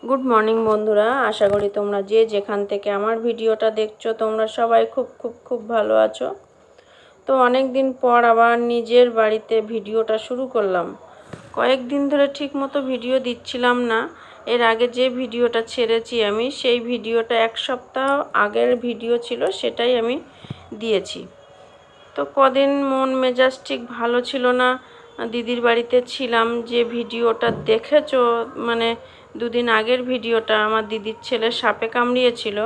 Good morning বন্ধুরা, আশা করি তোমরা যে যেখান থেকে আমার ভিডিওটা দেখছো তোমরা সবাই খুব ভালো আছো। তো অনেক দিন পর আবার নিজের বাড়িতে ভিডিওটা শুরু করলাম। কয়েকদিন ধরে ঠিকমতো ভিডিও দিচ্ছিলাম না। এর আগে যে ভিডিওটা ছেড়েছি আমি, সেই ভিডিওটা এক সপ্তাহ আগের ভিডিও ছিল, সেটাই আমি দিয়েছি। তো কদিন মন মেজাজ ঠিক ভালো ছিল না, দিদির বাড়িতে ছিলাম। যে ভিডিওটা দেখেছো, মানে দুদিন আগের ভিডিওটা, আমার দিদির ছেলে সাপে কামড়িয়েছিল,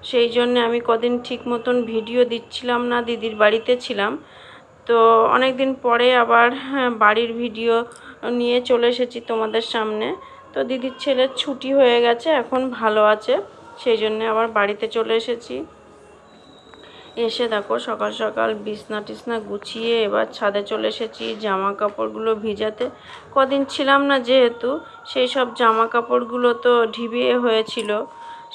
সেই জন্য আমি কদিন ঠিক মতন ভিডিও দিচ্ছিলাম না, দিদির বাড়িতে ছিলাম। তো অনেক দিন পরে আবার বাড়ির ভিডিও নিয়ে চলে এসেছি তোমাদের সামনে। তো দিদির ছেলের ছুটি হয়ে গেছে, এখন ভালো আছে, সেই জন্য আবার বাড়িতে চলে এসেছি। এসে দেখো সকাল সকাল বিছনা টিছনা গুছিয়ে এবার ছাদে চলে এসেছি জামা কাপড়গুলো ভিজাতে। কদিন ছিলাম না যেহেতু, সেই সব জামা কাপড়গুলো তো ঢিবিয়ে হয়েছিল,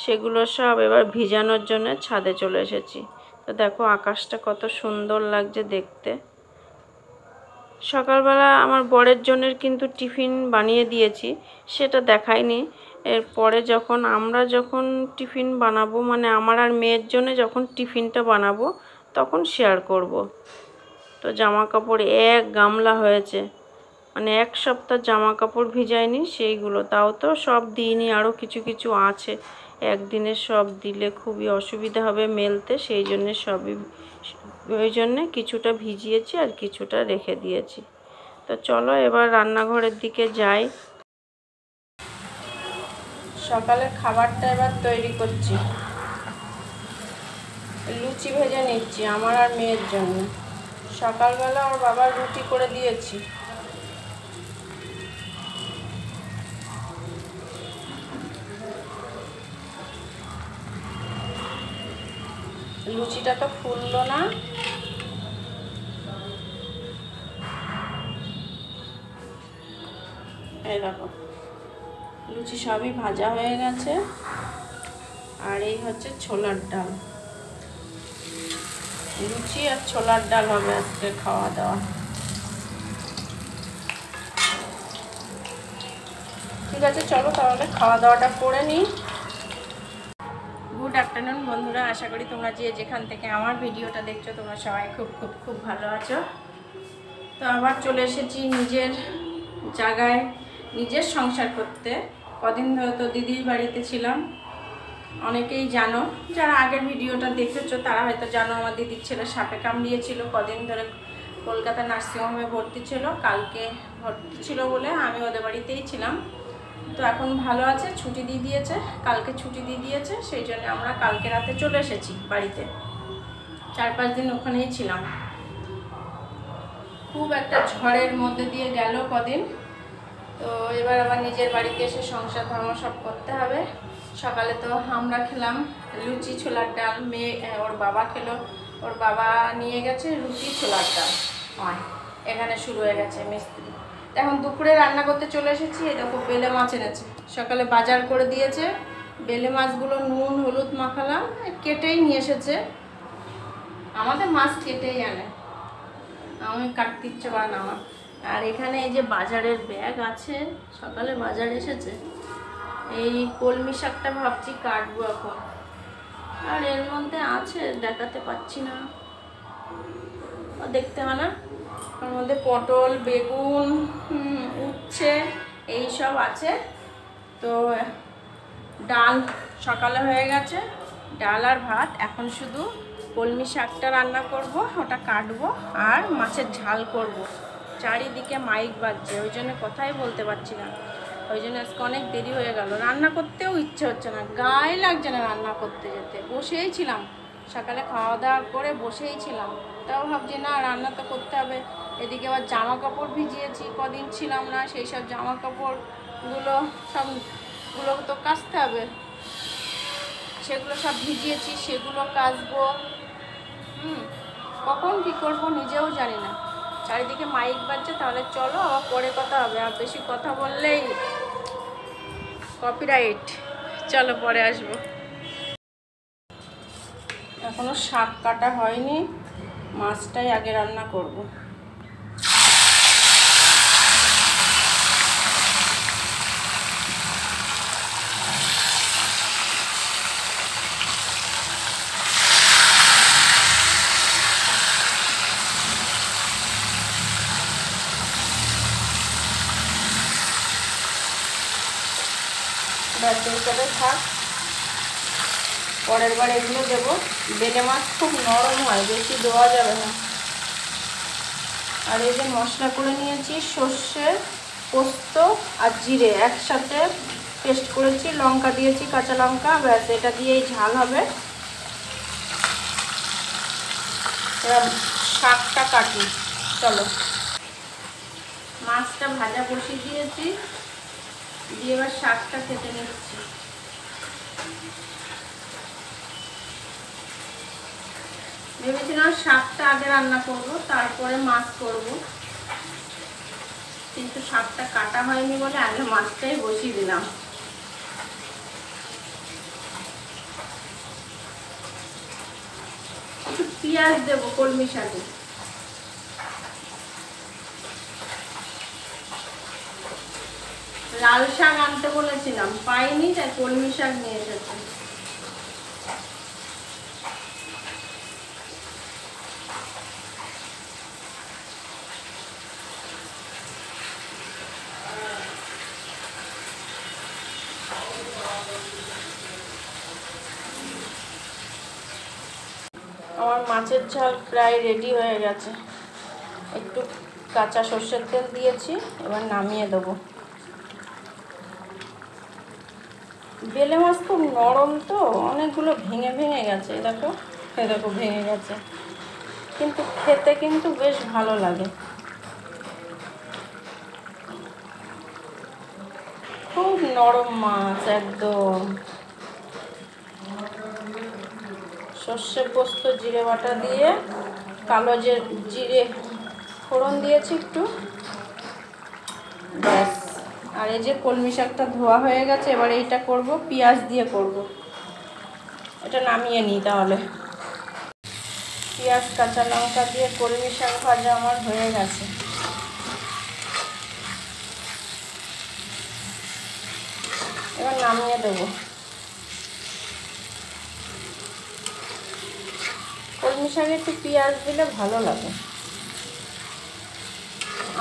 সেগুলো সব এবার ভিজানোর জন্য ছাদে চলে এসেছি। তো দেখো আকাশটা কত সুন্দর লাগছে দেখতে। সকালবেলা আমার বরের জন্যের কিন্তু টিফিন বানিয়ে দিয়েছি, সেটা দেখাইনি। এরপরে যখন টিফিন বানাবো, মানে আমার আর মেয়ের জন্য যখন টিফিনটা বানাবো তখন শেয়ার করব। তো জামা কাপড় এক গামলা হয়েছে, মানে এক সপ্তাহ জামা কাপড় ভিজাইনি সেইগুলো, তাও তো সব দিইনি, আরও কিছু কিছু আছে। একদিনে সব দিলে খুবই অসুবিধা হবে মেলতে, সেই জন্যে ওই জন্যে কিছুটা ভিজিয়েছি আর কিছুটা রেখে দিয়েছি। তো চলো এবার রান্নাঘরের দিকে যাই। সকালের খাবারটা এবার তৈরি করছি। লুচি ভেজে নিচ্ছি আমার আর মেয়ের জন্য। সকালবেলা ওর বাবার রুটি করে দিয়েছি। লুচিটা তো ফুললো না, এই দেখো লুচি সবই ভাজা হয়ে গেছে। আর এই হচ্ছে ছোলার ডাল, লুচি আর ছোলার ডাল হবে আজকে খাওয়া দাওয়া। ঠিক আছে, চলো তাহলে খাওয়া দাওয়াটা করে নিই। গুড আফটারনুন বন্ধুরা, আশা করি তোমরা যে যেখান থেকে আমার ভিডিওটা দেখছো তোমরা সবাই খুব ভালো আছো। তো আবার চলে এসেছি নিজের জায়গায়, নিজের সংসার করতে। কদিন ধরে তো দিদির বাড়িতে ছিলাম, অনেকেই জানো, যারা আগের ভিডিওটা দেখেছো তারা হয়তো জানো আমার দিদির ছেলে সাপে কামড়িয়েছিল। কদিন ধরে কলকাতা নার্সিংহোমে ভর্তি ছিল, কালকে ভর্তি ছিল বলে আমি ওদের বাড়িতেই ছিলাম। তো এখন ভালো আছে, ছুটি দিয়ে দিয়েছে, কালকে ছুটি দিয়ে দিয়েছে, সেই জন্য আমরা কালকে রাতে চলে এসেছি বাড়িতে। 4-5 দিন ওখানেই ছিলাম। খুব একটা ঝড়ের মধ্যে দিয়ে গেল কদিন। তো এবার আবার নিজের বাড়িতে এসে সংসার ধর্ম সব করতে হবে। সকালে তো আমরা খেলাম লুচি ছোলার ডাল, মেয়ে ওর বাবা খেলো, ওর বাবা নিয়ে গেছে রুটি ছোলার ডাল। এখানে শুরু হয়ে গেছে মিস্ত্রি। এখন দুপুরে রান্না করতে চলে এসেছি। এই দেখো বেলে মাছ এনেছে, সকালে বাজার করে দিয়েছে। বেলে মাছগুলো নুন হলুদ মাখালাম, কেটেই নিয়ে এসেছে। আমাদের মাছ কেটেই আনে, আমি কাটতে ইচ্ছে পারে না আমার। আর এখানে এই যে বাজারের ব্যাগ আছে, সকালে বাজার এসেছে। এই কলমি শাকটা ভাবছি কাটবো এখন, আর এর মধ্যে আছে দেখাতে পাচ্ছি না, দেখতে হয় না। ওর মধ্যে পটল বেগুন উচ্ছে এই সব আছে। তো ডাল সকালে হয়ে গেছে, ডাল আর ভাত। এখন শুধু কলমি শাকটা রান্না করব, ওটা কাটবো আর মাছের ঝাল করব। চারিদিকে মাইক বাজছে, ওই জন্য কথাই বলতে পারছি না, ওই জন্য আজকে অনেক দেরি হয়ে গেল। রান্না করতেও ইচ্ছে হচ্ছে না, গায়ে লাগছে না রান্না করতে যেতে। বসেই ছিলাম, সকালে খাওয়া দাওয়া করে বসেই ছিলাম, তাও ভাবছি না রান্না তো করতে হবে। এদিকে আবার জামা কাপড় ভিজিয়েছি, কদিন ছিলাম না, সেই সব জামা কাপড়গুলো সবগুলো তো কাচতে হবে, সেগুলো সব ভিজিয়েছি, সেগুলো কাচবো। কখন কী করবো নিজেও জানি না। চারিদিকে মাইক বাজছে, তাহলে চলো আবার পরে কথা হবে। আর বেশি কথা বললেই কপিরাইট, চলো পরে আসবো। এখনো শাক কাটা হয়নি, মাছটাই আগে রান্না করব। ব্যাস এই করে থাক, পরের বার এগুলো দেবো। বেলে মাছ খুব নরম হয়, বেশি দেওয়া যাবে না। আর এই যে মশলা করে নিয়েছি, সর্ষে, পোস্ত আর জিরে একসাথে পেস্ট করেছি, লঙ্কা দিয়েছি, কাঁচা লঙ্কা, ব্যাস এটা দিয়েই ঝাল হবে। এবার শাকটা কাটি, চলো। মাছটা ভাজা বসিয়ে দিয়েছি, দিয়ে এবার শাকটা কেটে নিচ্ছি। ভেবেছিলাম শাকটা আগে রান্না করব, তারপরে মাছ করব, কিন্তু শাকটা কাটা হয়নি বলে আগে মাছটাই বসিয়ে দিলাম। একটু পেঁয়াজ দেবো কলমি শাকে। লাল শাক আনতে বলেছিলাম, পাইনি, তাই কলমি শাক নিয়ে এসেছি। আমার মাছের ঝাল প্রায় রেডি হয়ে গেছে। একটু কাঁচা সর্ষের তেল দিয়েছি, এবার নামিয়ে দেবো। বেলে মাছ খুব নরম তো, অনেকগুলো ভেঙে ভেঙে গেছে, দেখো, দেখো ভেঙে গেছে, কিন্তু খেতে কিন্তু বেশ ভালো লাগে। খুব নরম মাছ একদম। সর্ষে, পোস্ত, জিরে বাটা দিয়ে, কালো জিরে ফোড়ন দিয়েছি একটু, ব্যাস। আর এই যে কলমি শাকটা ধোয়া হয়ে গেছে, এবার এইটা করব, পেঁয়াজ দিয়ে করব। এটা নামিয়ে নিই তাহলে। পেঁয়াজ কাঁচা লঙ্কা দিয়ে কলমি শাক ভাজা আমার হয়ে গেছে। এবার নামিয়ে দেবো। কলমি শাকে একটু পেঁয়াজ দিলে ভালো লাগে।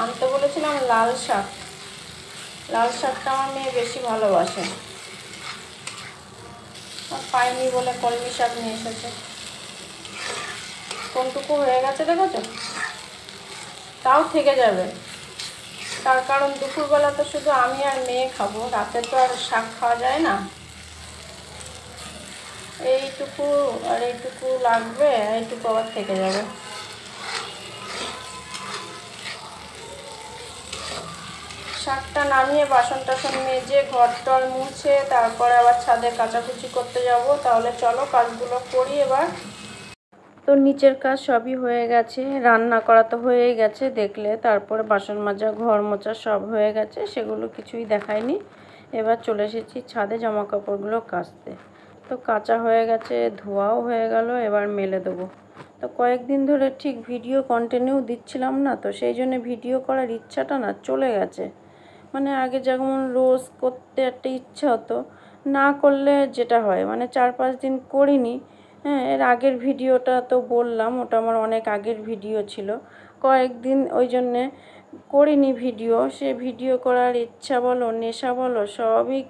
আনতে বলেছিলাম লাল শাক, লাল শাকটা আমার মেয়ে বেশি ভালোবাসে, পাইনি বলে কলমি শাক নিয়ে এসেছে। কোনটুকু হয়ে গেছে দেখেছো, তাও থেকে যাবে। তার কারণ দুপুরবেলা তো শুধু আমি আর মেয়ে খাবো, রাতে তো আর শাক খাওয়া যায় না। এইটুকু আর এইটুকু লাগবে, এইটুকু আবার থেকে যাবে। শাকটা নামিয়ে বাসন টাসন মেজে ঘর টর মুছে তারপরে আবার ছাদে কাচাকুচি করতে যাব। তাহলে চলো কাজগুলো করি এবার। তো নিচের কাজ সবই হয়ে গেছে, রান্না করা তো হয়েই গেছে দেখলে, তারপরে বাসন মাজা, ঘর মোছা সব হয়ে গেছে, সেগুলো কিছুই দেখায়নি। এবার চলে এসেছি ছাদে জামা কাপড়গুলো কাচতে। তো কাচা হয়ে গেছে, ধোয়াও হয়ে গেল, এবার মেলে দেবো। তো কয়েকদিন ধরে ঠিক ভিডিও কন্টিনিউ দিচ্ছিলাম না, তো সেই জন্য ভিডিও করার ইচ্ছাটা না চলে গেছে। মানে আগে যেমন রোজ করতে একটা ইচ্ছা হতো, না করলে যেটা হয়, মানে 4-5 দিন করিনি। হ্যাঁ, এর আগের ভিডিওটা তো বললাম, ওটা আমার অনেক আগের ভিডিও ছিল, কয়েকদিন ওই জন্যে করিনি ভিডিও। সে ভিডিও করার ইচ্ছা বলো, নেশা বলো, সবই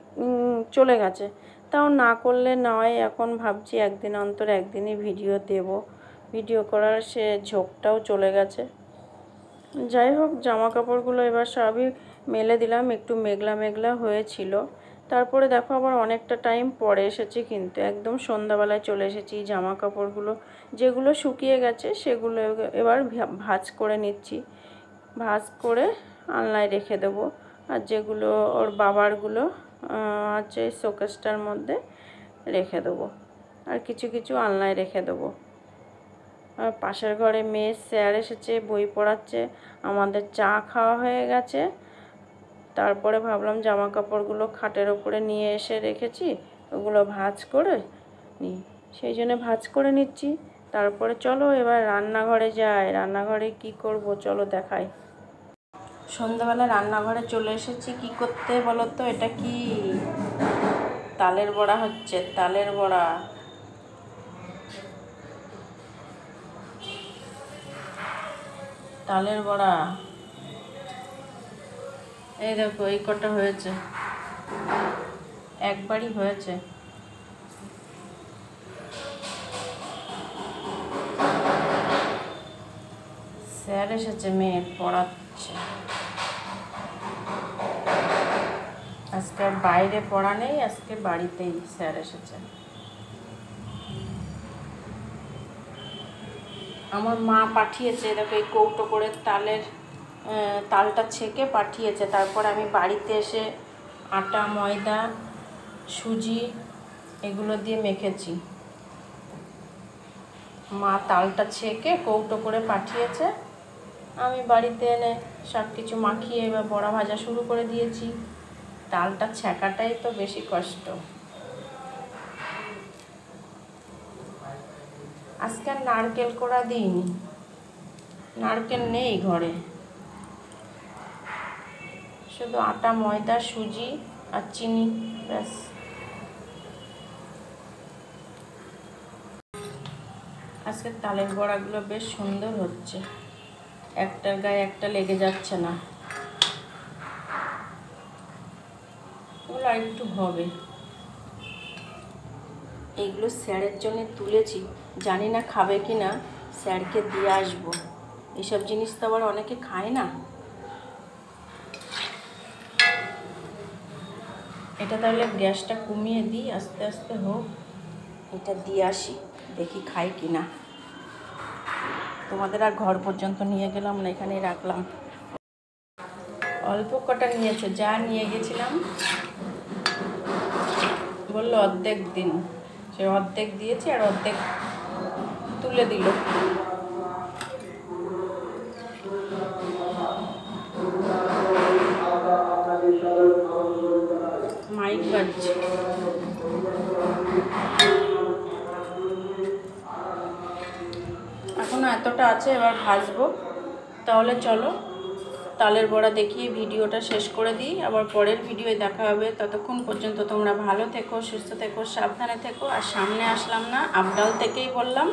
চলে গেছে। তাও না করলে নয়, এখন ভাবছি একদিন অন্তর একদিনই ভিডিও দেব। ভিডিও করার সে ঝোঁকটাও চলে গেছে। যাই হোক, জামা কাপড়গুলো এবার সবই মেলে দিলাম, একটু মেঘলা মেঘলা হয়েছিল। তারপরে দেখো আবার অনেকটা টাইম পরে এসেছি, কিন্তু একদম সন্ধ্যাবেলায় চলে এসেছি। জামা কাপড়গুলো যেগুলো শুকিয়ে গেছে সেগুলো এবার ভাঁজ করে নিচ্ছি, ভাঁজ করে আলনায় রেখে দেবো। আর যেগুলো ওর বাবারগুলো আছে শোকেসটার মধ্যে রেখে দেবো, আর কিছু কিছু আলনায় রেখে দেবো। আর পাশের ঘরে মেয়ে স্যার এসেছে, বই পড়াচ্ছে, আমাদের চা খাওয়া হয়ে গেছে। তারপরে ভাবলাম জামা কাপড়গুলো খাটের ওপরে নিয়ে এসে রেখেছি, ওগুলো ভাঁজ করে নিই, সেই জন্য ভাঁজ করে নিচ্ছি। তারপরে চলো এবার রান্নাঘরে যাই। রান্নাঘরে কি করব চলো দেখাই। সন্ধ্যাবেলা রান্নাঘরে চলে এসেছি, কি করতে বলো তো? এটা কি তালের বড়া হচ্ছে, তালের বড়া। তালের বড়া এই দেখো, এই কটা হয়েছে, একবারই হয়েছে। স্যার এসেছে, মেয়ে পড়াচ্ছে। আজকে আর বাইরে পড়া নেই, আজকে বাড়িতেই স্যার এসেছে। আমার মা পাঠিয়েছে, দেখো এই কৌটো করে তালটা ছেঁকে পাঠিয়েছে। তারপর আমি বাড়িতে এসে আটা, ময়দা, সুজি এগুলো দিয়ে মেখেছি। মা তালটা ছেঁকে কৌটো করে পাঠিয়েছে, আমি বাড়িতে এনে সব কিছু মাখিয়ে এবার বড়া ভাজা শুরু করে দিয়েছি। তালটা ছেঁকাটাই তো বেশি কষ্ট। আজকে আর নারকেল কোড়া দিইনি, নারকেল নেই ঘরে, শুধু আটা, ময়দা, সুজি আর চিনি, ব্যাস। আজকে তালের বড়াগুলো বেশ সুন্দর হচ্ছে, একটার গায়ে একটা লেগে যাচ্ছে না। ওগুলো আর একটু হবে। এইগুলো স্যারের জন্য তুলেছি, জানি না খাবে কি না, স্যারকে দিয়ে আসবো। এইসব জিনিস তো আবার অনেকে খায় না। এটা তাহলে গ্যাসটা কমিয়ে দিই, আস্তে আস্তে হোক, এটা দিয়ে আসি, দেখি খাই কি না। তোমাদের আর ঘর পর্যন্ত নিয়ে গেলাম না, এখানেই রাখলাম। অল্প কটা নিয়েছে, যা নিয়ে গেছিলাম বললো অর্ধেক দিন, সে অর্ধেক দিয়েছে আর অর্ধেক তুলে দিল। মাইক বাজছে। এখনো এতটা আছে, এবার ভাজবো। তাহলে চলো তালের বড়া দেখিয়ে ভিডিওটা শেষ করে দিই, আবার পরের ভিডিওয়ে দেখা হবে। ততক্ষণ পর্যন্ত তোমরা ভালো থেকো, সুস্থ থেকো, সাবধানে থেকো। আর সামনে আসলাম না, আপডাল থেকেই বললাম,